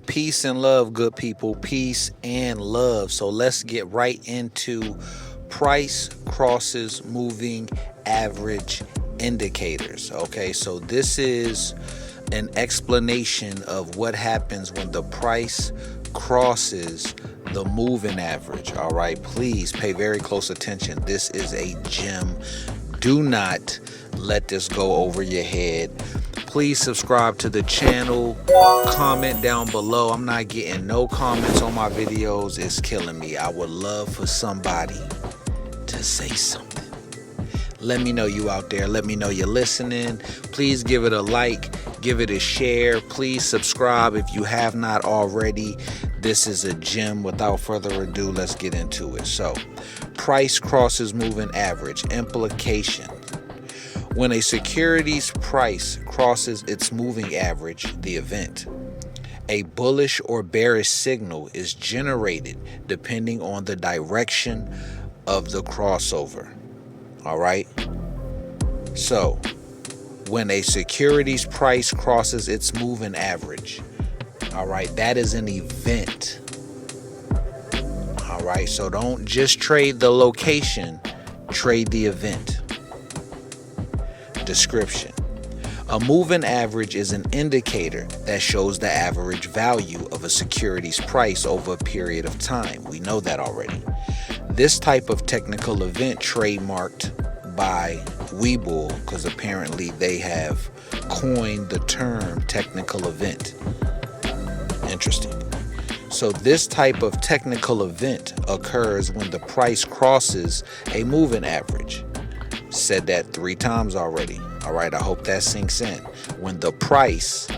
Peace and love, good people. Peace and love. So let's get right into price crosses moving average indicators. Okay, so this is an explanation of what happens when the price crosses the moving average. All right, please pay very close attention. This is a gem. Do not let this go over your head. Please subscribe to the channel, comment down below. I'm not getting no comments on my videos. It's killing me. I would love for somebody to say something. Let me know you out there. Let me know you're listening. Please give it a like, give it a share. Please subscribe if you have not already. This is a gem. Without further ado, let's get into it. So, price crosses moving average. Implication. When a security's price crosses its moving average, the event, a bullish or bearish signal is generated depending on the direction of the crossover. All right? So, when a security's price crosses its moving average, all right, that is an event. All right, so don't just trade the location, trade the event. Description. A moving average is an indicator that shows the average value of a security's price over a period of time. We know that already. This type of technical event trademarked by Webull, because apparently they have coined the term technical event. Interesting. So this type of technical event occurs when the price crosses a moving average. Said that 3 times already. All right, I hope that sinks in. When the price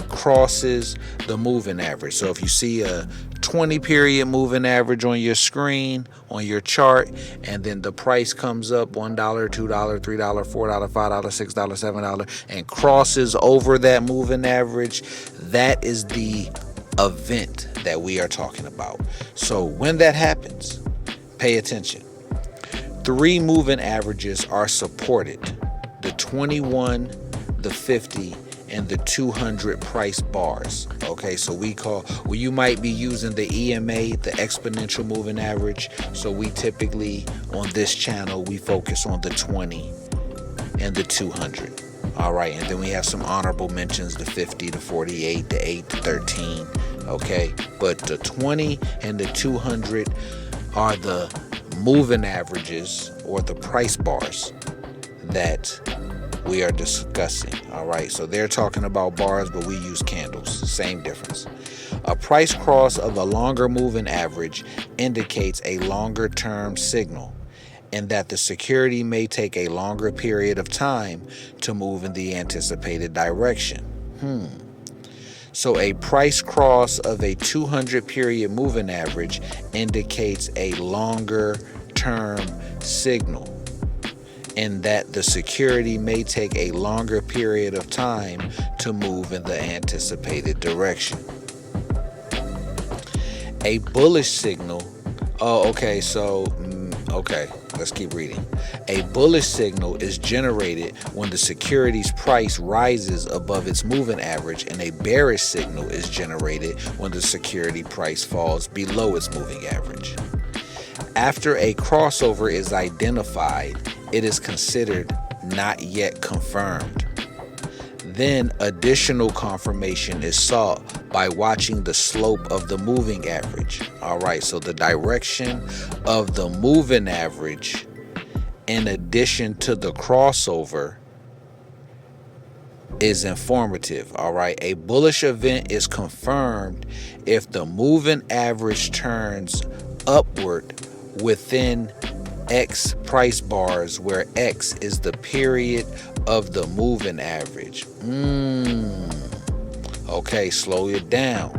crosses the moving average. So if you see a 20-period moving average on your screen, on your chart, and then the price comes up $1, $2, $3, $4, $5, $6, $7, and crosses over that moving average, that is the event that we are talking about. So when that happens, pay attention. 3 moving averages are supported: the 21, the 50, and the 200 price bars. Okay, so you might be using the EMA, the exponential moving average. So we typically, on this channel, we focus on the 20 and the 200. All right, and then we have some honorable mentions: the 50, the 48, the 8, the 13. Okay, but the 20 and the 200 are the moving averages, or the price bars, that we are discussing. All right, so they're talking about bars, but we use candles. Same difference. A price cross of a longer moving average indicates a longer term signal, and that the security may take a longer period of time to move in the anticipated direction. So a price cross of a 200-period moving average indicates a longer term signal, and that the security may take a longer period of time to move in the anticipated direction. A bullish signal. Let's keep reading. A bullish signal is generated when the security's price rises above its moving average, and a bearish signal is generated when the security price falls below its moving average. After a crossover is identified, it is considered not yet confirmed. Then additional confirmation is sought by watching the slope of the moving average. All right, so the direction of the moving average, in addition to the crossover, is informative. All right, a bullish event is confirmed if the moving average turns upward within X price bars, where X is the period of the moving average. Okay, slow it down.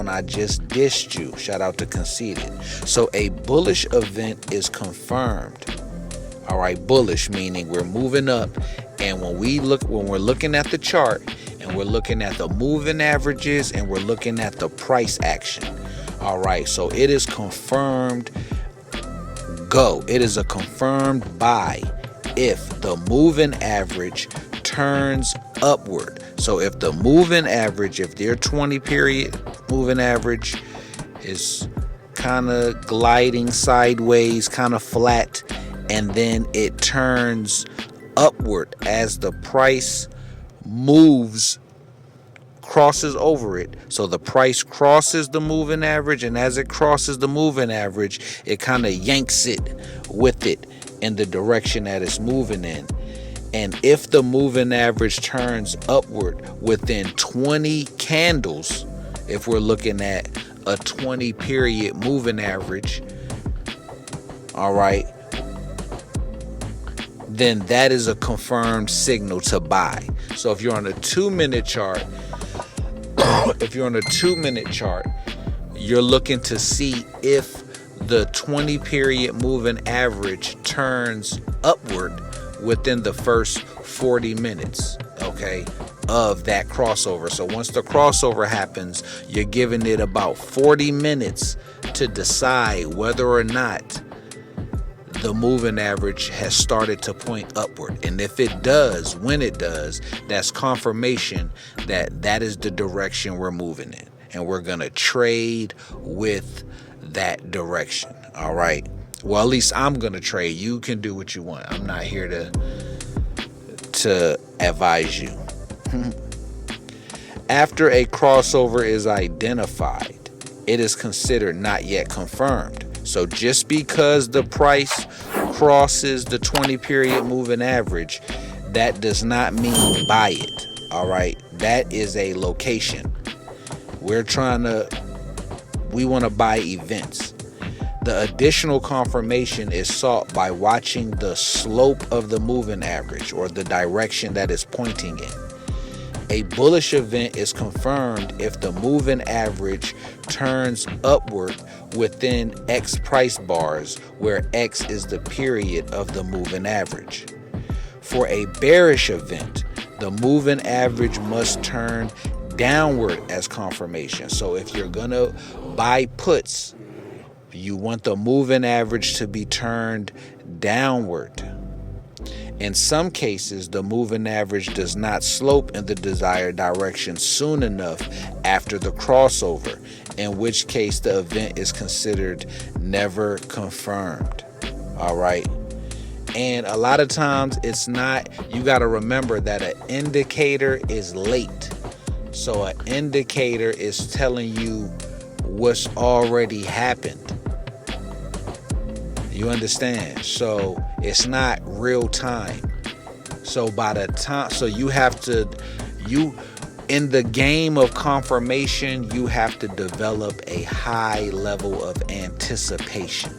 I just dissed you. Shout out to Conceited. So a bullish event is confirmed. All right, bullish meaning we're moving up, and when we're looking at the chart, and we're looking at the moving averages, and we're looking at the price action. All right, so it is confirmed. It is a confirmed buy if the moving average turns upward. So if the moving average, if their 20 period moving average is kind of gliding sideways, kind of flat, and then it turns upward as the price moves, crosses over it. So the price crosses the moving average, and as it crosses the moving average, it kind of yanks it with it in the direction that it's moving in. And if the moving average turns upward within 20 candles, if we're looking at a 20 period moving average, all right, then that is a confirmed signal to buy. So if you're on a 2-minute chart, you're looking to see if the 20 period moving average turns upward within the first 40 minutes, okay, of that crossover. So once the crossover happens, you're giving it about 40 minutes to decide whether or not the moving average has started to point upward. And if it does, when it does, that's confirmation that that is the direction we're moving in, and we're going to trade with that direction. All right. Well, at least I'm going to trade. You can do what you want. I'm not here to advise you. After a crossover is identified, it is considered not yet confirmed. So just because the price crosses the 20 period moving average, that does not mean buy it. All right. That is a location. We want to buy events. The additional confirmation is sought by watching the slope of the moving average, or the direction that it's pointing in. A bullish event is confirmed if the moving average turns upward within X price bars, where X is the period of the moving average. For a bearish event, the moving average must turn downward as confirmation. So if you're going to buy puts, you want the moving average to be turned downward. In some cases, the moving average does not slope in the desired direction soon enough after the crossover, in which case the event is considered never confirmed. All right. And a lot of times it's not, you got to remember that an indicator is late. So an indicator is telling you what's already happened. You understand? So it's not real time. So by the time, so you have to, in the game of confirmation, you have to develop a high level of anticipation.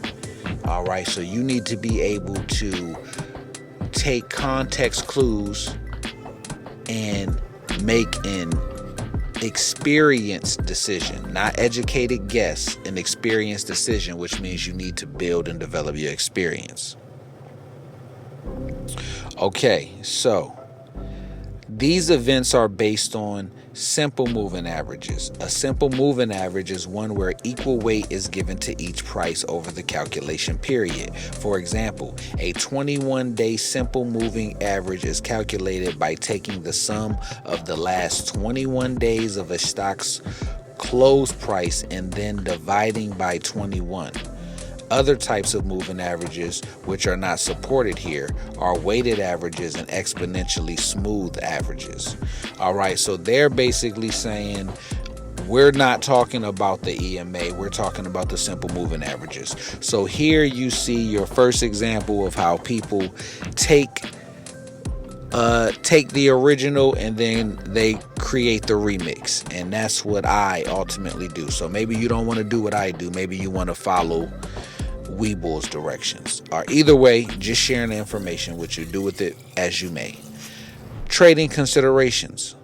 All right. So you need to be able to take context clues and make an experienced decision, not educated guess, an experienced decision, which means you need to build and develop your experience. Okay, so these events are based on simple moving averages. A simple moving average is one where equal weight is given to each price over the calculation period. For example, a 21-day simple moving average is calculated by taking the sum of the last 21 days of a stock's close price and then dividing by 21. Other types of moving averages, which are not supported here, are weighted averages and exponentially smooth averages. All right, so they're basically saying we're not talking about the EMA, we're talking about the simple moving averages. So here you see your first example of how people take the original and then they create the remix, and that's what I ultimately do. So maybe you don't want to do what I do, maybe you want to follow Weeble's directions. Or either way, just sharing the information, which you do with it as you may. Trading considerations.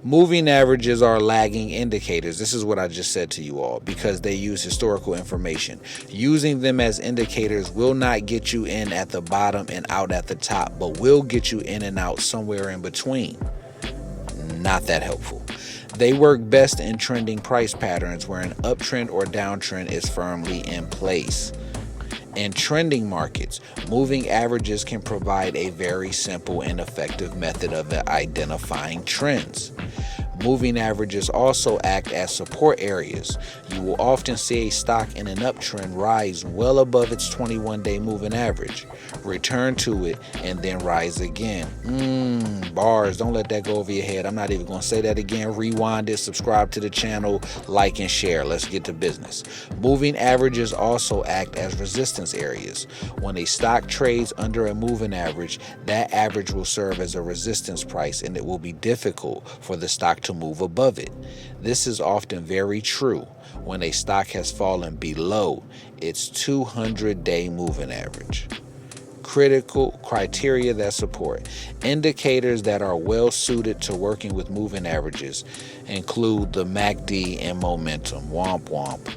Moving averages are lagging indicators. This is what I just said to you all, because they use historical information. Using them as indicators will not get you in at the bottom and out at the top, but will get you in and out somewhere in between. Not that helpful. They work best in trending price patterns where an uptrend or downtrend is firmly in place. In trending markets, moving averages can provide a very simple and effective method of identifying trends. Moving averages also act as support areas. You will often see a stock in an uptrend rise well above its 21-day moving average, return to it, and then rise again. Bars, don't let that go over your head. I'm not even going to say that again. Rewind it, subscribe to the channel, like and share. Let's get to business. Moving averages also act as resistance areas. When a stock trades under a moving average, that average will serve as a resistance price, and it will be difficult for the stock to move above it. This is often very true when a stock has fallen below its 200-day moving average. Critical criteria that support. Indicators that are well suited to working with moving averages include the MACD and momentum. Womp womp.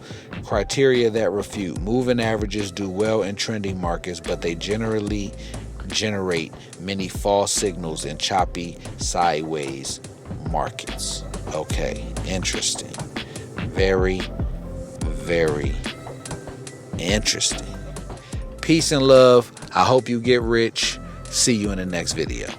Criteria that refute. Moving averages do well in trending markets, but they generally generate many false signals in choppy sideways markets. Okay, interesting. Very, very interesting. Peace and love. I hope you get rich. See you in the next video.